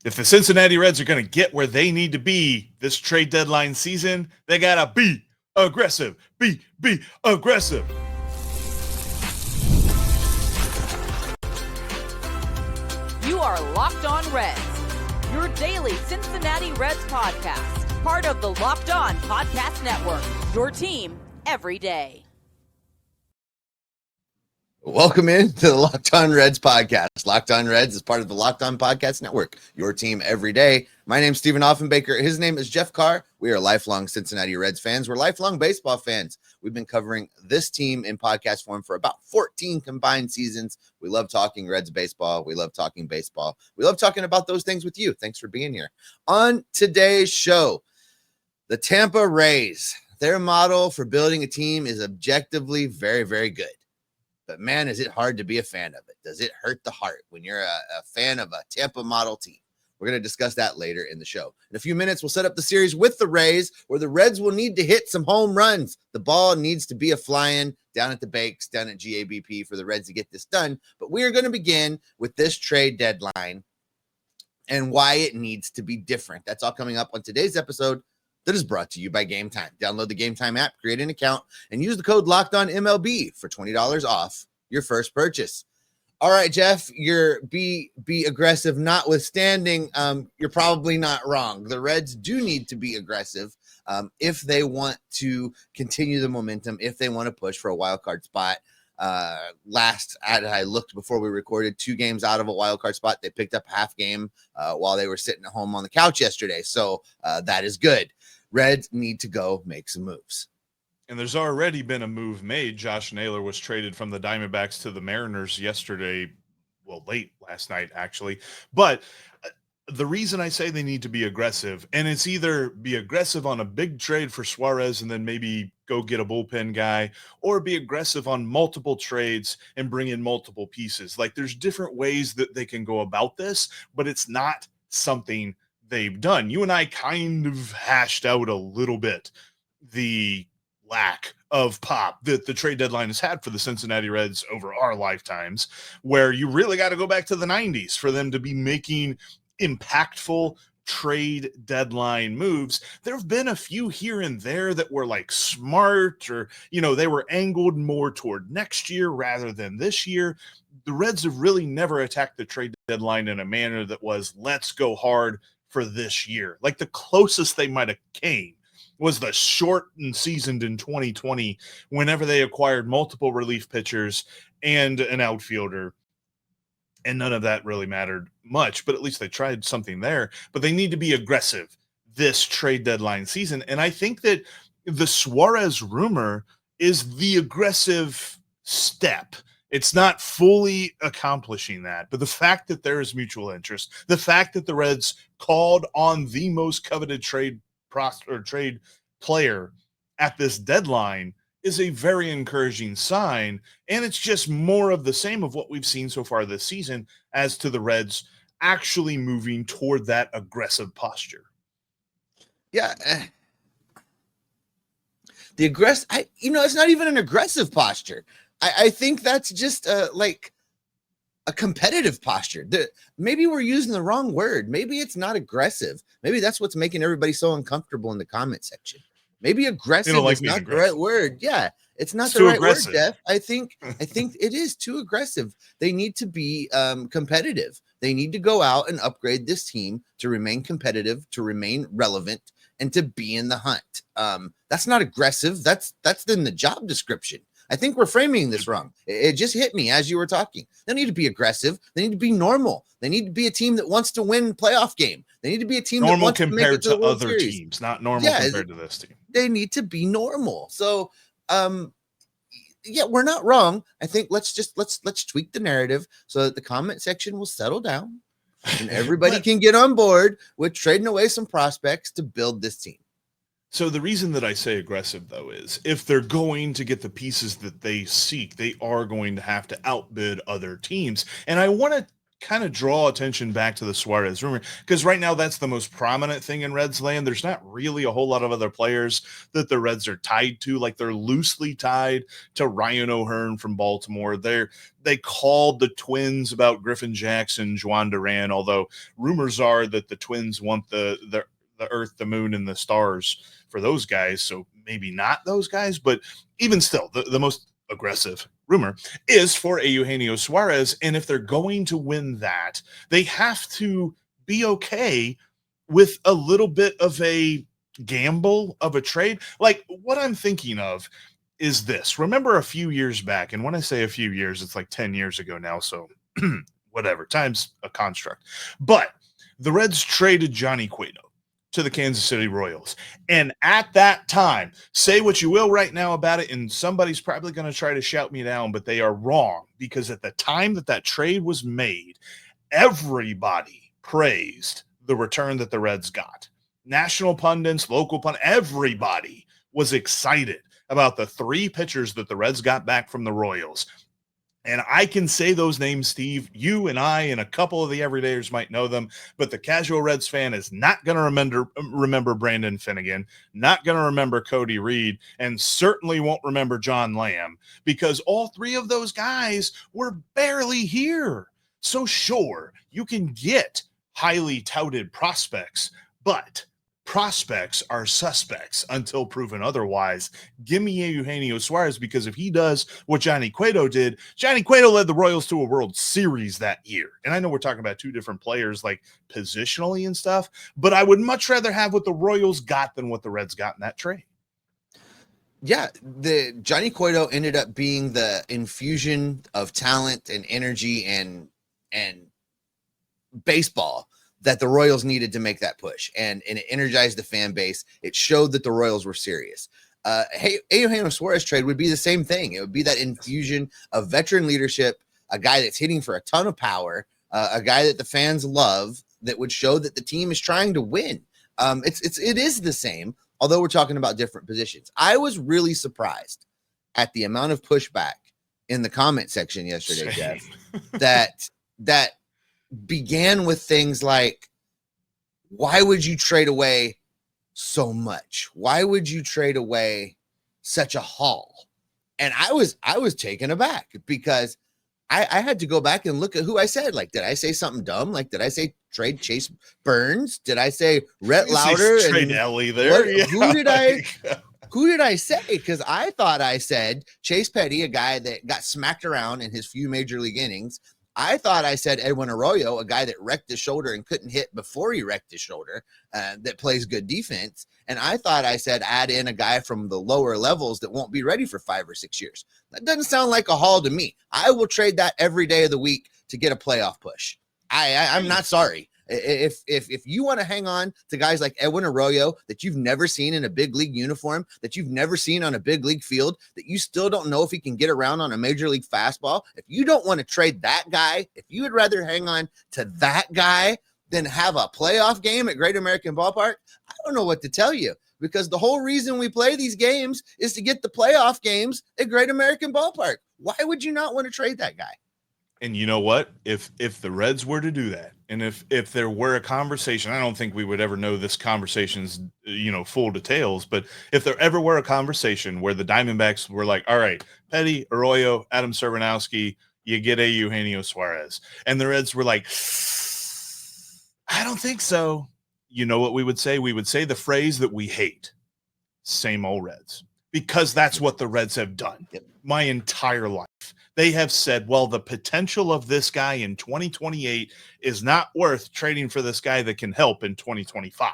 If the Cincinnati Reds are going to get where they need to be this trade deadline season, they got to be aggressive. Be aggressive. You are Locked On Reds, your daily Cincinnati Reds podcast, part of the Locked On Podcast Network, your team every day. Welcome in to the Locked On Reds podcast. Locked On Reds is part of the Locked On Podcast Network, your team every day. My name's Stephen Offenbaker. His name is Jeff Carr. We are lifelong Cincinnati Reds fans. We're lifelong baseball fans. We've been covering this team in podcast form for about 14 combined seasons. We love talking Reds baseball. We love talking baseball. We love talking about those things with you. Thanks for being here. On today's show, the Tampa Rays. Their model for building a team is objectively very, very good. But man, is it hard to be a fan of it. Does it hurt the heart when you're a fan of a Tampa model team? We're going to discuss that later in the show. In a few minutes, we'll set up the series with the Rays, where the Reds will need to hit some home runs. The ball needs to be a flying down at the Bakes, down at GABP for the Reds to get this done. But we are going to begin with this trade deadline and why it needs to be different. That's all coming up on today's episode that is brought to you by Game Time. Download the Game Time app, create an account, and use the code LOCKEDONMLB for $20 off your first purchase. All right, Jeff, your be aggressive notwithstanding, you're probably not wrong. The Reds do need to be aggressive if they want to continue the momentum, if they want to push for a wild card spot. I looked before we recorded, 2 games out of a wild card spot. They picked up half game while they were sitting at home on the couch yesterday. So that is good. Reds need to go make some moves. And there's already been a move made. Josh Naylor was traded from the Diamondbacks to the Mariners yesterday, well, late last night, actually. But the reason I say they need to be aggressive, and it's either be aggressive on a big trade for Suárez and then maybe go get a bullpen guy, or be aggressive on multiple trades and bring in multiple pieces. Like, there's different ways that they can go about this, but it's not something they've done. You and I kind of hashed out a little bit the lack of pop that the trade deadline has had for the Cincinnati Reds over our lifetimes, where you really got to go back to the 90s for them to be making impactful trade deadline moves. There have been a few here and there that were like smart, or, they were angled more toward next year rather than this year. The Reds have really never attacked the trade deadline in a manner that was, let's go hard for this year. Like, the closest they might have came was the shortened season in 2020, whenever they acquired multiple relief pitchers and an outfielder. And none of that really mattered much, but at least they tried something there. But they need to be aggressive this trade deadline season. And I think that the Suárez rumor is the aggressive step. It's not fully accomplishing that, but the fact that there is mutual interest, the fact that the Reds called on the most coveted trade player at this deadline is a very encouraging sign. And it's just more of the same of what we've seen so far this season as to the Reds actually moving toward that aggressive posture. Yeah. The aggressive, it's not even an aggressive posture. I think that's just like a competitive posture. Maybe we're using the wrong word. Maybe it's not aggressive. Maybe that's what's making everybody so uncomfortable in the comment section. Maybe aggressive is not the right word. Yeah, it's not the right word, Jeff. I think it is too aggressive. They need to be competitive. They need to go out and upgrade this team to remain competitive, to remain relevant, and to be in the hunt. That's not aggressive. That's in the job description. I think we're framing this wrong. It just hit me as you were talking. They need to be aggressive. They need to be normal. They need to be a team that wants to win a playoff game. They need to be a team normal that wants compared to make it to other Series. teams, not normal compared to this team. They need to be normal. So, we're not wrong. I think let's tweak the narrative so that the comment section will settle down and everybody can get on board with trading away some prospects to build this team. So the reason that I say aggressive, though, is if they're going to get the pieces that they seek, they are going to have to outbid other teams. And I want to kind of draw attention back to the Suárez rumor, because right now that's the most prominent thing in Reds land. There's not really a whole lot of other players that the Reds are tied to. Like, they're loosely tied to Ryan O'Hearn from Baltimore. They called the Twins about Griffin Jackson, Juan Duran, although rumors are that the Twins want the Earth, the moon, and the stars for those guys. So maybe not those guys, but even still, the most aggressive rumor is for Eugenio Suárez. And if they're going to win that, they have to be okay with a little bit of a gamble of a trade. Like, what I'm thinking of is this. Remember a few years back, and when I say a few years, it's like 10 years ago now, so whatever, time's a construct. But the Reds traded Johnny Cueto to the Kansas City Royals. And at that time, say what you will right now about it, and somebody's probably going to try to shout me down, but they are wrong, because at the time that trade was made, everybody praised the return that the Reds got. National pundits, local pundits, everybody was excited about the 3 pitchers that the Reds got back from the Royals. And I can say those names, Steve. You and I and a couple of the everydayers might know them, but the casual Reds fan is not going to remember Brandon Finnegan, not going to remember Cody Reed, and certainly won't remember John Lamb, because all 3 of those guys were barely here. So sure, you can get highly touted prospects, but prospects are suspects until proven otherwise. Give me Eugenio Suárez, because if he does what Johnny Cueto did, Johnny Cueto led the Royals to a World Series that year. And I know we're talking about 2 different players, like positionally and stuff, but I would much rather have what the Royals got than what the Reds got in that trade. Yeah, the Johnny Cueto ended up being the infusion of talent and energy and baseball that the Royals needed to make that push, and it energized the fan base. It showed that the Royals were serious. Eugenio Suárez trade would be the same thing. It would be that infusion of veteran leadership, a guy that's hitting for a ton of power, a guy that the fans love, that would show that the team is trying to win. It is the same, although we're talking about different positions. I was really surprised at the amount of pushback in the comment section yesterday, Jeff, that began with things like, why would you trade away so much? Why would you trade away such a haul? And I was taken aback, because I had to go back and look at who I said. Like, did I say something dumb? Like, did I say trade Chase Burns? Did I say Rhett Lauder? Trade Ellie there. Yeah, Who did I say? Because I thought I said Chase Petty, a guy that got smacked around in his few major league innings. I thought I said Edwin Arroyo, a guy that wrecked his shoulder and couldn't hit before he wrecked his shoulder, that plays good defense. And I thought I said add in a guy from the lower levels that won't be ready for 5 or 6 years. That doesn't sound like a haul to me. I will trade that every day of the week to get a playoff push. I'm not sorry. If you want to hang on to guys like Edwin Arroyo that you've never seen in a big league uniform, that you've never seen on a big league field, that you still don't know if he can get around on a major league fastball, if you don't want to trade that guy, if you would rather hang on to that guy than have a playoff game at Great American Ballpark, I don't know what to tell you, because the whole reason we play these games is to get the playoff games at Great American Ballpark. Why would you not want to trade that guy? And you know what? If the Reds were to do that, and if there were a conversation, I don't think we would ever know this conversation's, full details, but if there ever were a conversation where the Diamondbacks were like, all right, Petty, Arroyo, Adam Serbanowski, you get a Eugenio Suárez, and the Reds were like, I don't think so. You know what we would say? We would say the phrase that we hate, same old Reds, because that's what the Reds have done my entire life. They have said, well, the potential of this guy in 2028 is not worth trading for this guy that can help in 2025.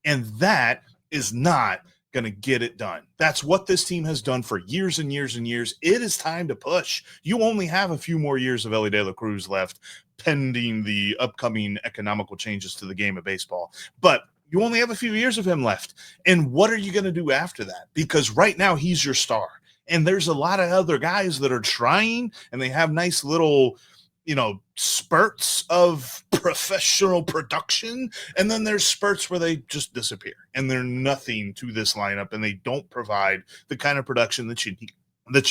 And that is not going to get it done. That's what this team has done for years and years and years. It is time to push. You only have a few more years of Elly De La Cruz left, pending the upcoming economical changes to the game of baseball. But you only have a few years of him left. And what are you going to do after that? Because right now he's your star. And there's a lot of other guys that are trying, and they have nice little, spurts of professional production. And then there's spurts where they just disappear, and they're nothing to this lineup, and they don't provide the kind of production that you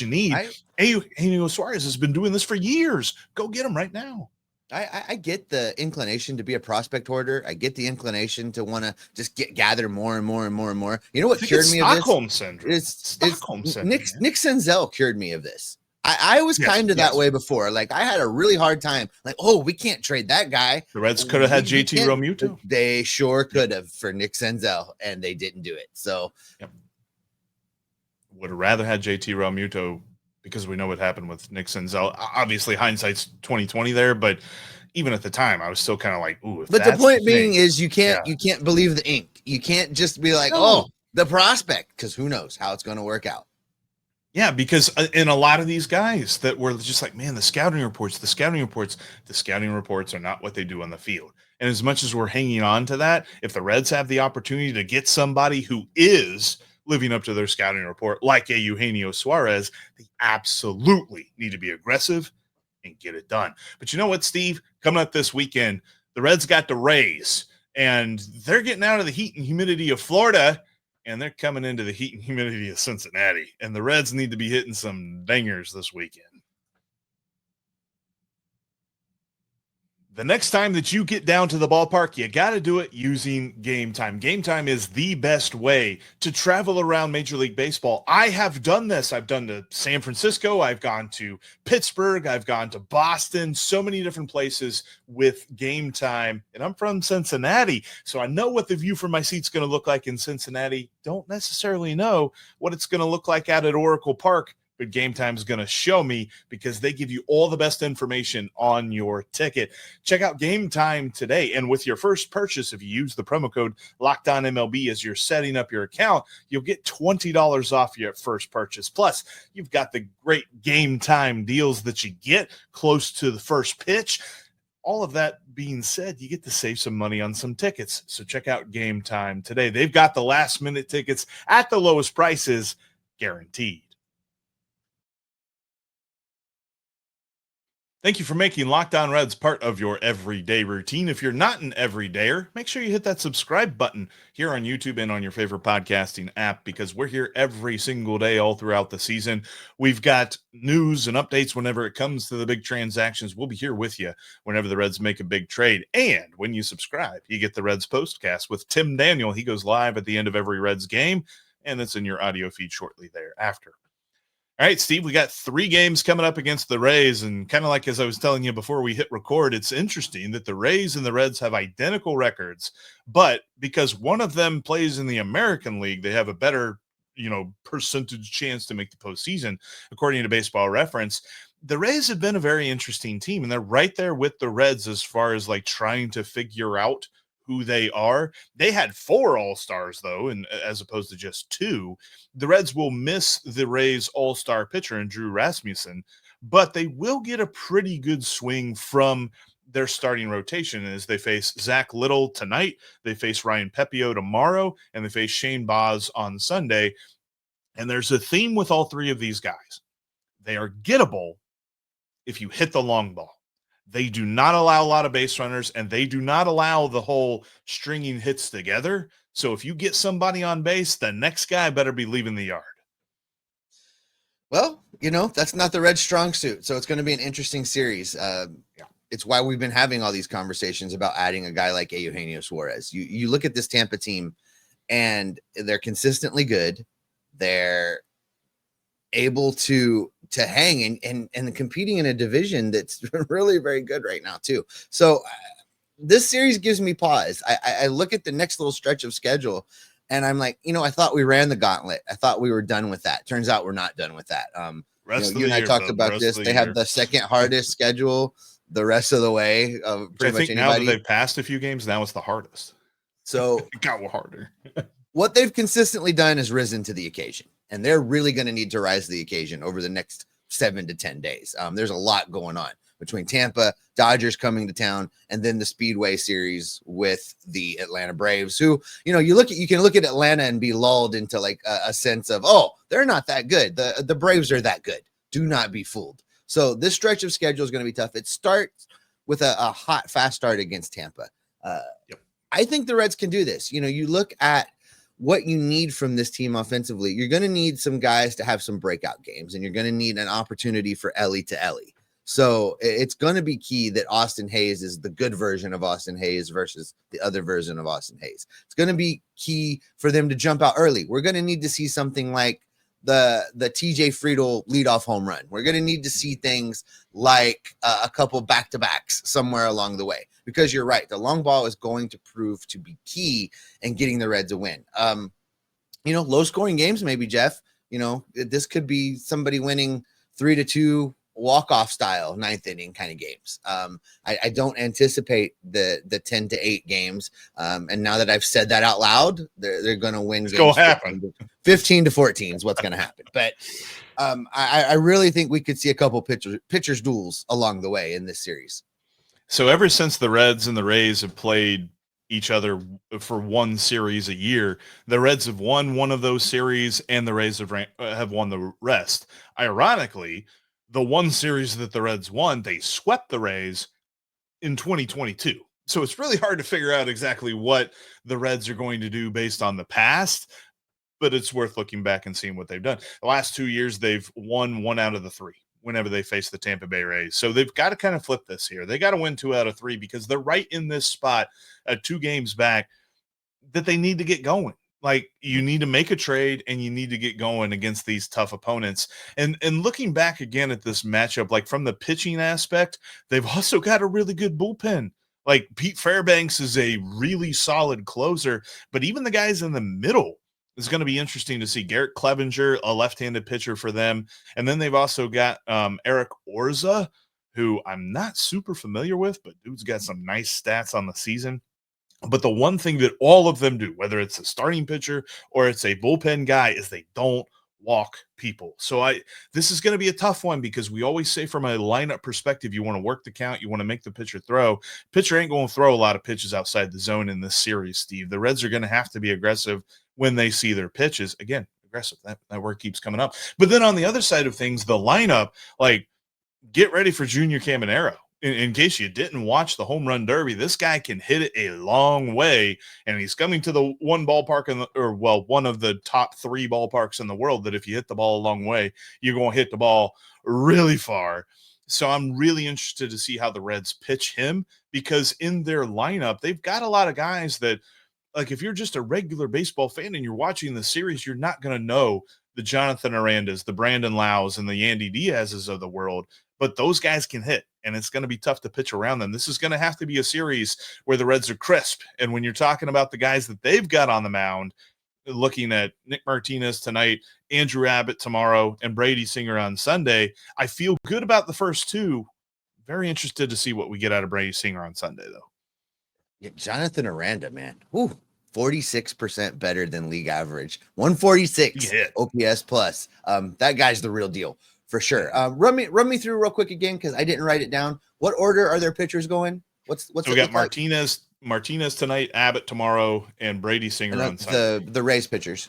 need. Eugenio Suárez has been doing this for years. Go get him right now. I get the inclination to be a prospect hoarder. I get the inclination to want to just gather more and more and more and more. You know I what think cured it's me of this? Stockholm syndrome. It's Stockholm syndrome. Nick Senzel cured me of this. I was Yes, kind of yes. that way before. Like I had a really hard time. Like, oh, we can't trade that guy. The Reds could have had We JT can't- Realmuto. They sure could have for Nick Senzel, and they didn't do it. So Would have rather had JT Realmuto because we know what happened with Nick Senzel. Obviously, hindsight's 2020 there, but even at the time, I was still kind of like, "Ooh." But the point being thing, is you can't believe the ink. You can't just be like, No. oh, the prospect, because who knows how it's going to work out. Yeah, because in a lot of these guys that were just like, man, the scouting reports are not what they do on the field. And as much as we're hanging on to that, if the Reds have the opportunity to get somebody who is living up to their scouting report, like a Eugenio Suárez, they absolutely need to be aggressive and get it done. But you know what, Steve? Coming up this weekend, the Reds got the Rays, and they're getting out of the heat and humidity of Florida, and they're coming into the heat and humidity of Cincinnati. And the Reds need to be hitting some dingers this weekend. The next time that you get down to the ballpark, you got to do it using Game Time. Game Time is the best way to travel around Major League Baseball. I have done this. I've done to San Francisco. I've gone to Pittsburgh. I've gone to Boston, so many different places with Game Time. And I'm from Cincinnati, so I know what the view from my seat's going to look like in Cincinnati. Don't necessarily know what it's going to look like out at Oracle Park, but Game Time is going to show me because they give you all the best information on your ticket. Check out Game Time today. And with your first purchase, if you use the promo code LOCKEDONMLB as you're setting up your account, you'll get $20 off your first purchase. Plus, you've got the great Game Time deals that you get close to the first pitch. All of that being said, you get to save some money on some tickets. So check out Game Time today. They've got the last minute tickets at the lowest prices, guaranteed. Thank you for making Locked On Reds part of your everyday routine. If you're not an everydayer, make sure you hit that subscribe button here on YouTube and on your favorite podcasting app, because we're here every single day all throughout the season. We've got news and updates whenever it comes to the big transactions. We'll be here with you whenever the Reds make a big trade. And when you subscribe, you get the Reds Postcast with Tim Daniel. He goes live at the end of every Reds game, and it's in your audio feed shortly thereafter. All right, Steve, we got 3 games coming up against the Rays, and kind of like as I was telling you before we hit record, it's interesting that the Rays and the Reds have identical records, but because one of them plays in the American League, they have a better, percentage chance to make the postseason, according to Baseball Reference. The Rays have been a very interesting team, and they're right there with the Reds as far as like trying to figure out who they are. They had 4 All-Stars, though, and as opposed to just 2. The Reds will miss the Rays' All-Star pitcher in Drew Rasmussen, but they will get a pretty good swing from their starting rotation as they face Zach Little tonight, they face Ryan Pepio tomorrow, and they face Shane Baz on Sunday. And there's a theme with all 3 of these guys. They are gettable if you hit the long ball. They do not allow a lot of base runners, and they do not allow the whole stringing hits together. So if you get somebody on base, the next guy better be leaving the yard. Well, that's not the Reds' strong suit. So it's going to be an interesting series. It's why we've been having all these conversations about adding a guy like Eugenio Suárez. You look at this Tampa team, and they're consistently good. They're able to hang and competing in a division that's really very good right now too. So this series gives me pause. I look at the next little stretch of schedule, and I'm like, I thought we ran the gauntlet. I thought we were done with that. Turns out we're not done with that. You and I talked about this. They have the second hardest schedule the rest of the way. Pretty much anybody. Now that they've passed a few games, now it's the hardest. So it got harder. What they've consistently done is risen to the occasion, and they're really going to need to rise to the occasion over the next 7 to 10 days. There's a lot going on between Tampa, Dodgers coming to town, and then the Speedway series with the Atlanta Braves, who, you can look at Atlanta and be lulled into like a sense of, oh, they're not that good. The Braves are that good. Do not be fooled. So this stretch of schedule is going to be tough. It starts with a hot, fast start against Tampa. Yep. I think the Reds can do this. You look at what you need from this team offensively. You're going to need some guys to have some breakout games, and you're going to need an opportunity for Ellie to Ellie. So it's going to be key that Austin Hayes is the good version of Austin Hayes versus the other version of Austin Hayes. It's going to be key for them to jump out early. We're going to need to see something like the TJ Friedel leadoff home run. We're going to need to see things like a couple back-to-backs somewhere along the way, because you're right. The long ball is going to prove to be key in getting the Reds a win. Low scoring games, maybe, Jeff. This could be somebody winning 3-2 walk-off style ninth inning kind of games. I don't anticipate the 10-8 games. And now that I've said that out loud, they're going to win. It's going to happen. 15-14 is what's going to happen. But I really think we could see a couple pitchers duels along the way in this series. So ever since the Reds and the Rays have played each other for one series a year, the Reds have won one of those series and the Rays have won the rest. Ironically, the one series that the Reds won, they swept the Rays in 2022. So it's really hard to figure out exactly what the Reds are going to do based on the past, but it's worth looking back and seeing what they've done. The last 2 years, they've won 1 out of the 3 whenever they face the Tampa Bay Rays. So they've got to kind of flip this here. They got to win 2 out of 3 because they're right in this spot at 2 games back that they need to get going. Like, you need to make a trade and you need to get going against these tough opponents. And looking back again at this matchup, like from the pitching aspect, they've also got a really good bullpen. Like, Pete Fairbanks is a really solid closer, but even the guys in the middle is going to be interesting to see. Garrett Clevenger, a left-handed pitcher for them. And then they've also got Eric Orza, who I'm not super familiar with, but dude's got some nice stats on the season. But the one thing that all of them do, whether it's a starting pitcher or it's a bullpen guy, is they don't walk people. So this is going to be a tough one, because we always say from a lineup perspective, you want to work the count, you want to make the pitcher throw. Pitcher ain't going to throw a lot of pitches outside the zone in this series, Steve. The Reds are going to have to be aggressive when they see their pitches. Again, aggressive. That word keeps coming up. But then on the other side of things, the lineup, like, get ready for Junior Caminero. In case you didn't watch the home run derby, this guy can hit it a long way, and he's coming to the one ballpark one of the top 3 ballparks in the world that if you hit the ball a long way, you're going to hit the ball really far. So I'm really interested to see how the Reds pitch him, because in their lineup, they've got a lot of guys that, like, if you're just a regular baseball fan and you're watching the series, you're not going to know the Jonathan Arandas, the Brandon Laus, and the Yandy Diaz's of the world. But those guys can hit, and it's going to be tough to pitch around them. This is going to have to be a series where the Reds are crisp. And when you're talking about the guys that they've got on the mound, looking at Nick Martinez tonight, Andrew Abbott tomorrow, and Brady Singer on Sunday, I feel good about the first 2. Very interested to see what we get out of Brady Singer on Sunday, though. Yeah, Jonathan Aranda, man. Ooh, 46% better than league average. 146 OPS plus. That guy's the real deal. For sure. Run me through real quick again, because I didn't write it down. What order are their pitchers going? So we got Martinez tonight, Abbott tomorrow, and Brady Singer on Sunday. The Rays pitchers.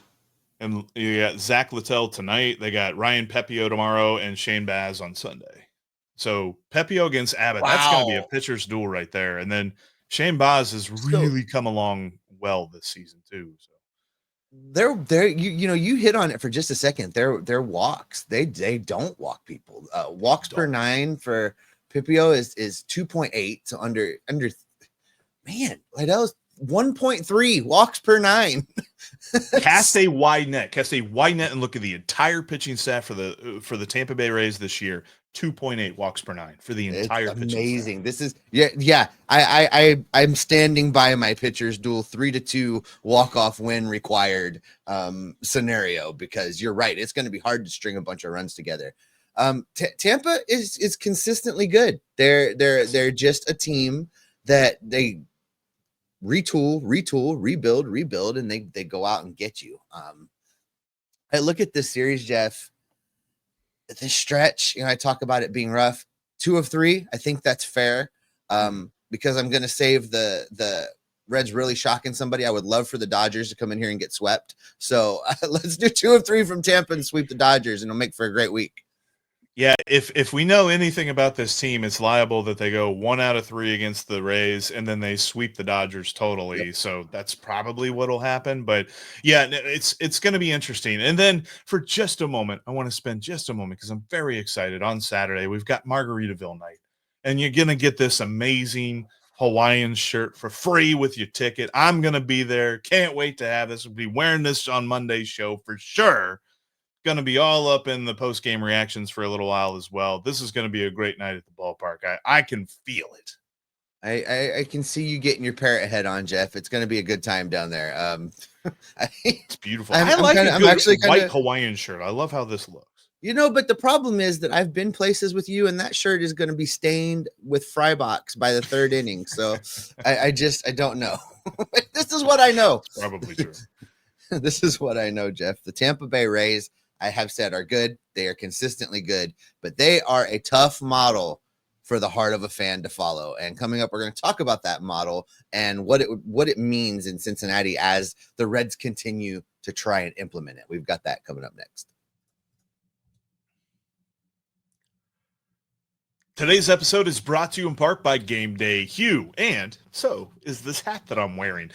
And you got Zach Littell tonight. They got Ryan Pepio tomorrow and Shane Baz on Sunday. So Pepio against Abbott, That's going to be a pitcher's duel right there. And then Shane Baz has really come along well this season too. So you hit on it for just a second. They're walks. They don't walk people. Walks per 9 for Pipio is 2.8. So under man, Lidell's 1.3 walks per 9. Cast a wide net, and look at the entire pitching staff for the Tampa Bay Rays this year. 2.8 walks per 9 for the entire pitching amazing. staff. This is I'm standing by my pitchers duel 3-2 walk-off win required scenario, because you're right, it's going to be hard to string a bunch of runs together. Tampa is consistently good. They're just a team that they retool, rebuild, and they go out and get you. I look at this series, Jeff. This stretch, I talk about it being rough. 2 of 3, I think that's fair. Because I'm going to save the Reds really shocking somebody. I would love for the Dodgers to come in here and get swept. So let's do 2 of 3 from Tampa and sweep the Dodgers, and it'll make for a great week. Yeah, if we know anything about this team, it's liable that they go 1 out of 3 against the Rays and then they sweep the Dodgers Yep. totally. So that's probably what'll happen. But yeah, it's going to be interesting. And then for just a moment, I want to spend just a moment because I'm very excited. On Saturday, we've got Margaritaville night, and you're going to get this amazing Hawaiian shirt for free with your ticket. I'm going to be there. Can't wait to have this. We'll be wearing this on Monday's show for sure. Going to be all up in the post-game reactions for a little while as well. This is going to be a great night at the ballpark. I can feel it. I can see you getting your parrot head on, Jeff. It's going to be a good time down there. It's beautiful. I'm I like kinda- a I'm good actually white kinda- Hawaiian shirt. I love how this looks. But the problem is that I've been places with you, and that shirt is going to be stained with fry box by the third inning. So I don't know. This is what I know. Probably true. This is what I know, Jeff. The Tampa Bay Rays, I have said, are good. They are consistently good, but they are a tough model for the heart of a fan to follow. And coming up, we're going to talk about that model and what it means in Cincinnati as the Reds continue to try and implement it. We've got that coming up next. Today's episode is brought to you in part by Game Day Hue, and so is this hat that I'm wearing.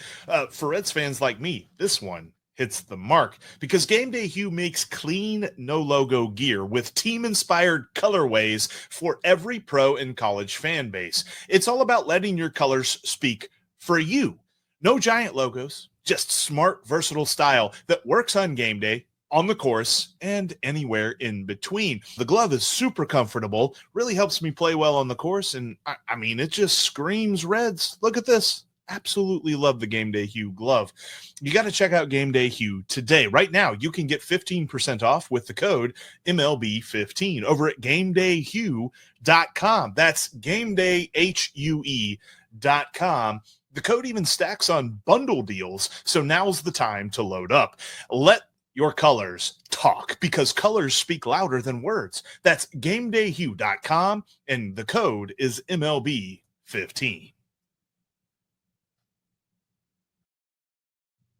For Reds fans like me, this one hits the mark because Game Day Hue makes clean, no logo gear with team-inspired colorways for every pro and college fan base. It's all about letting your colors speak for you. No giant logos, just smart, versatile style that works on game day, on the course, and anywhere in between. The glove is super comfortable, really helps me play well on the course, and I mean, it just screams Reds. Look at this. Absolutely love the Game Day Hue glove. You got to check out Game Day Hue today. Right now, you can get 15% off with the code MLB15 over at GameDayHue.com. That's GameDayHue.com. The code even stacks on bundle deals, so now's the time to load up. Let your colors talk because colors speak louder than words. That's GameDayHue.com, and the code is MLB15.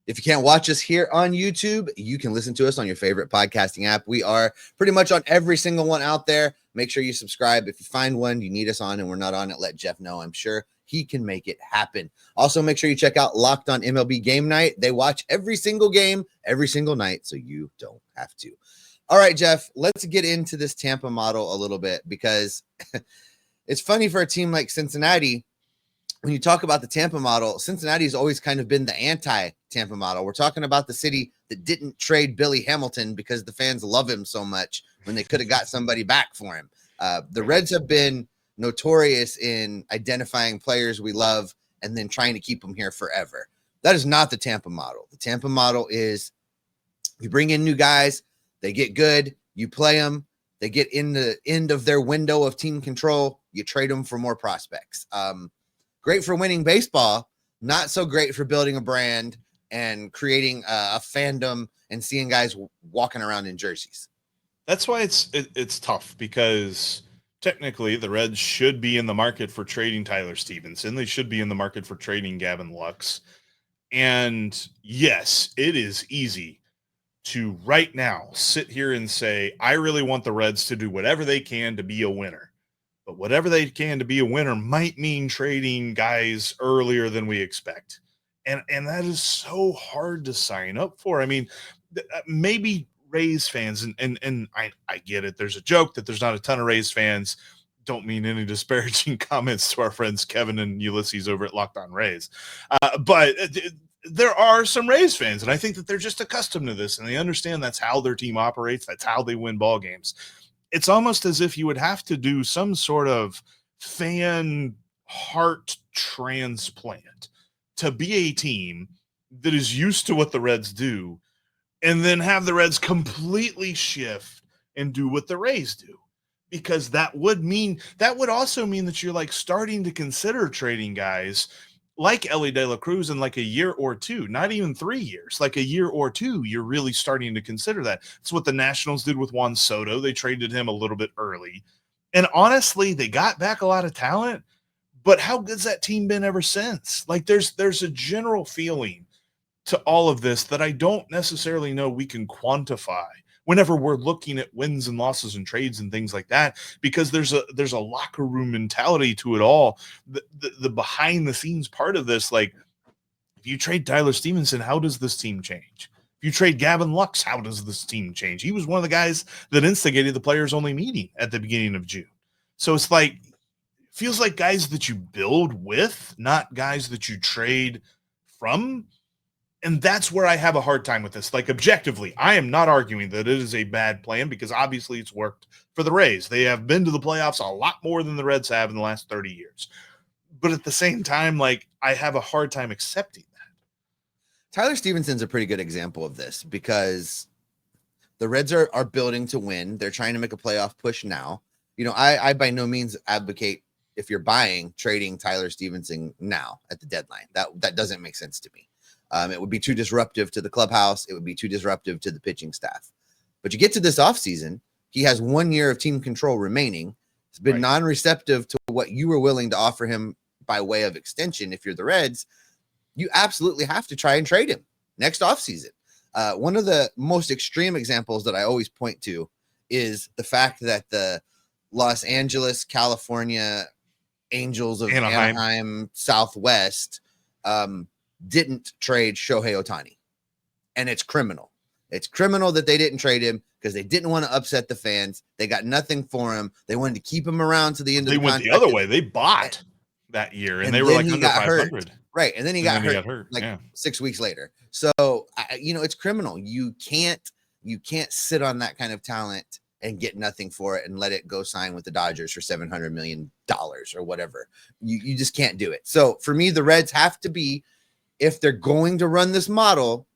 If you can't watch us here on YouTube, you can listen to us on your favorite podcasting app. We are pretty much on every single one out there. Make sure you subscribe. If you find one you need us on and we're not on it, let Jeff know. I'm sure he can make it happen. Also, make sure you check out Locked On MLB Game Night. They watch every single game, every single night, so you don't have to. All right, Jeff, let's get into this Tampa model a little bit because it's funny for a team like Cincinnati. When you talk about the Tampa model, Cincinnati has always kind of been the anti-Tampa model. We're talking about the city that didn't trade Billy Hamilton because the fans love him so much when they could have got somebody back for him. The Reds have been notorious in identifying players we love and then trying to keep them here forever. That is not the Tampa model. The Tampa model is you bring in new guys, they get good, you play them, they get in the end of their window of team control, you trade them for more prospects. Great for winning baseball, not so great for building a brand and creating a fandom and seeing guys walking around in jerseys. That's why it's tough because technically the Reds should be in the market for trading Tyler Stephenson. They should be in the market for trading Gavin Lux. And yes, it is easy to right now sit here and say, I really want the Reds to do whatever they can to be a winner. But whatever they can to be a winner might mean trading guys earlier than we expect. And that is so hard to sign up for. I mean, maybe Rays fans, and I get it. There's a joke that there's not a ton of Rays fans. Don't mean any disparaging comments to our friends Kevin and Ulysses over at Locked On Rays. But there are some Rays fans, and I think that they're just accustomed to this, and they understand that's how their team operates. That's how they win ball games. It's almost as if you would have to do some sort of fan heart transplant to be a team that is used to what the Reds do and then have the Reds completely shift and do what the Rays do. Because that would also mean that you're like starting to consider trading guys like Ellie De La Cruz in like a year or two, not even 3 years, like a year or two, you're really starting to consider that. It's what the Nationals did with Juan Soto. They traded him a little bit early. And honestly, they got back a lot of talent, but how good's that team been ever since? Like there's a general feeling to all of this that I don't necessarily know we can quantify whenever we're looking at wins and losses and trades and things like that, because there's a locker room mentality to it all. The behind the scenes part of this, like if you trade Tyler Stephenson, how does this team change? If you trade Gavin Lux, how does this team change? He was one of the guys that instigated the players only meeting at the beginning of June. So it's like, feels like guys that you build with, not guys that you trade from. And that's where I have a hard time with this. Like, objectively, I am not arguing that it is a bad plan, because obviously it's worked for the Rays. They have been to the playoffs a lot more than the Reds have in the last 30 years. But at the same time, like, I have a hard time accepting that. Tyler Stephenson's a pretty good example of this, because the Reds are building to win. They're trying to make a playoff push now. You know, I by no means advocate, if you're buying, trading Tyler Stephenson now at the deadline. That doesn't make sense to me. It would be too disruptive to the clubhouse. It would be too disruptive to the pitching staff. But you get to this offseason, he has 1 year of team control remaining. He's been non-receptive to what you were willing to offer him by way of extension. If you're the Reds, you absolutely have to try and trade him next offseason. One of the most extreme examples that I always point to is the fact that the Los Angeles, California Angels of Anaheim Southwest didn't trade Shohei Ohtani. And it's criminal. It's criminal that they didn't trade him, because they didn't want to upset the fans. They got nothing for him. They wanted to keep him around to the end of the contract. They went the other way. They bought that year, and they were like under 500. Right. And then he got hurt 6 weeks later. So, it's criminal. You can't sit on that kind of talent and get nothing for it and let it go sign with the Dodgers for $700 million or whatever. You just can't do it. So for me, the Reds have to be, if they're going to run this model,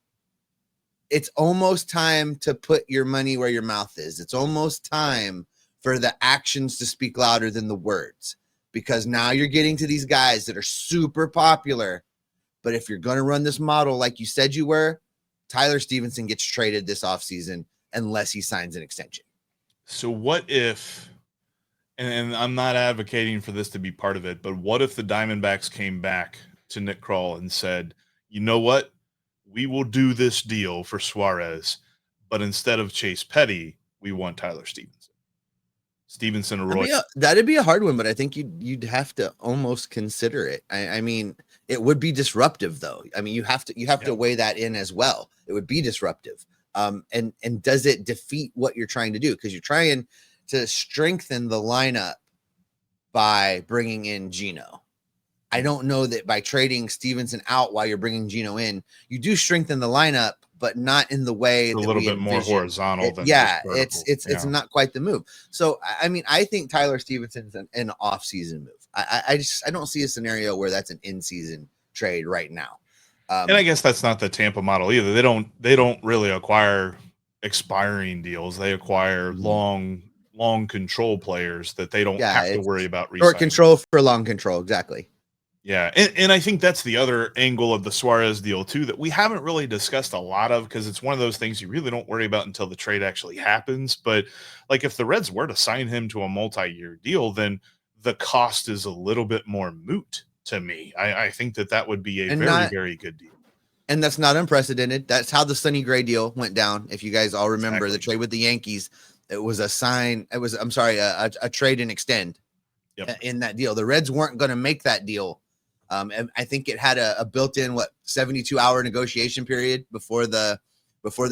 it's almost time to put your money where your mouth is. It's almost time for the actions to speak louder than the words, because now you're getting to these guys that are super popular. But if you're going to run this model like you said you were, Tyler Stephenson gets traded this offseason unless he signs an extension. So what if, and I'm not advocating for this to be part of it, but what if the Diamondbacks came back to Nick Kroll and said, you know what? We will do this deal for Suárez, but instead of Chase Petty, we want Tyler Stephenson Arroyo. That'd be a hard one, but I think you'd have to almost consider it. I mean, it would be disruptive, though. I mean, you have to weigh that in as well. It would be disruptive. And does it defeat what you're trying to do? Because you're trying to strengthen the lineup by bringing in Gino. I don't know that by trading Stevenson out while you're bringing Gino in, you do strengthen the lineup, but not in the way a little bit more horizontal than it's not quite the move. So I mean, I think Tyler Stephenson's an off-season move. I don't see a scenario where that's an in-season trade right now. And I guess that's not the Tampa model either. They don't really acquire expiring deals. They acquire long control players that they don't have to worry about resigning. Short control for long control, exactly. Yeah, and I think that's the other angle of the Suárez deal too that we haven't really discussed a lot of, because it's one of those things you really don't worry about until the trade actually happens. But like, if the Reds were to sign him to a multi-year deal, then the cost is a little bit more moot to me. I think that would be a very good deal. And that's not unprecedented. That's how the Sonny Gray deal went down. If you guys all remember the trade with the Yankees, it was a trade and extend in that deal. The Reds weren't going to make that deal. And I think it had a built-in 72-hour negotiation period before the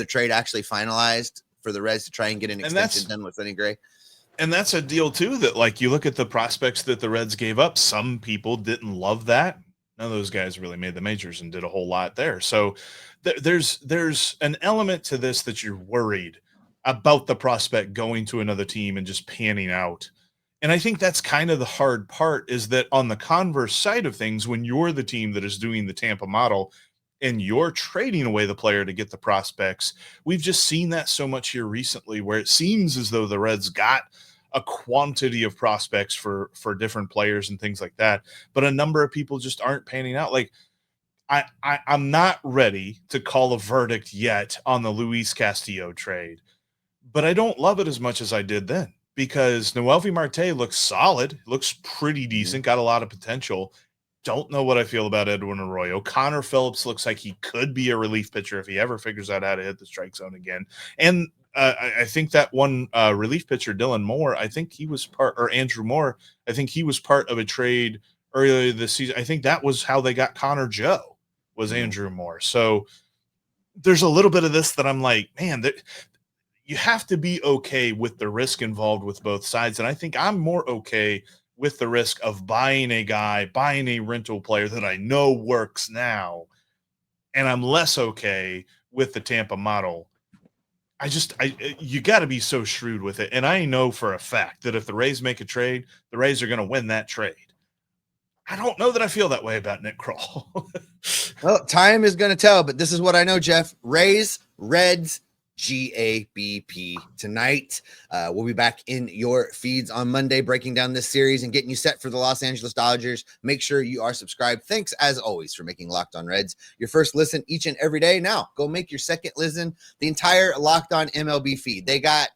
trade actually finalized for the Reds to try and get an extension done with Sonny Gray. And that's a deal too that, like, you look at the prospects that the Reds gave up. Some people didn't love that. None of those guys really made the majors and did a whole lot there. So there's an element to this that you're worried about the prospect going to another team and just panning out. And I think that's kind of the hard part, is that on the converse side of things, when you're the team that is doing the Tampa model and you're trading away the player to get the prospects, we've just seen that so much here recently, where it seems as though the Reds got a quantity of prospects for different players and things like that, but a number of people just aren't panning out. Like, I'm not ready to call a verdict yet on the Luis Castillo trade, but I don't love it as much as I did then, because Noelvi Marte looks solid, looks pretty decent, got a lot of potential. Don't know what I feel about Edwin Arroyo. Connor Phillips looks like he could be a relief pitcher if he ever figures out how to hit the strike zone again. And I think that one relief pitcher, Dylan Moore, I think he was or Andrew Moore, I think he was part of a trade earlier this season. I think that was how they got Connor Joe, was Andrew Moore. So there's a little bit of this that I'm like, man, you have to be okay with the risk involved with both sides. And I think I'm more okay with the risk of buying a rental player that I know works now. And I'm less okay with the Tampa model. You got to be so shrewd with it. And I know for a fact that if the Rays make a trade, the Rays are going to win that trade. I don't know that I feel that way about Nick Kroll. Well, time is going to tell, but this is what I know, Jeff. Rays, Reds, GABP tonight. We'll be back in your feeds on Monday, breaking down this series and getting you set for the Los Angeles Dodgers. Make sure you are subscribed. Thanks, as always, for making Locked On Reds your first listen each and every day. Now, go make your second listen, the entire Locked On MLB feed. They got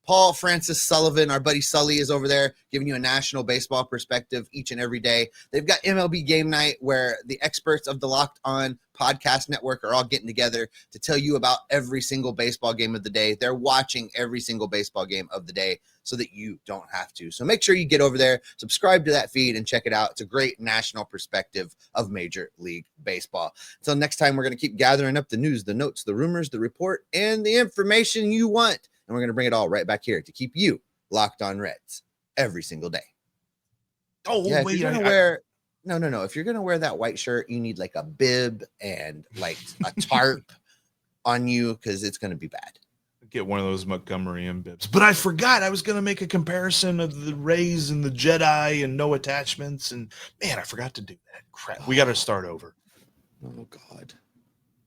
Paul Francis Sullivan, our buddy Sully, is over there giving you a national baseball perspective each and every day. They've got MLB Game Night, where the experts of the Locked On Podcast Network are all getting together to tell you about every single baseball game of the day. They're watching every single baseball game of the day so that you don't have to. So make sure you get over there, subscribe to that feed, and check it out. It's a great national perspective of Major League Baseball. Until next time, we're going to keep gathering up the news, the notes, the rumors, the report, and the information you want. And we're going to bring it all right back here to keep you locked on Reds every single day. Oh, yeah, wait. If you're gonna wear, no. If you're going to wear that white shirt, you need like a bib and like a tarp on you, because it's going to be bad. Get one of those Montgomery M bibs. But I forgot I was going to make a comparison of the Rays and the Jedi and no attachments. And man, I forgot to do that. Crap. We got to start over. Oh, God.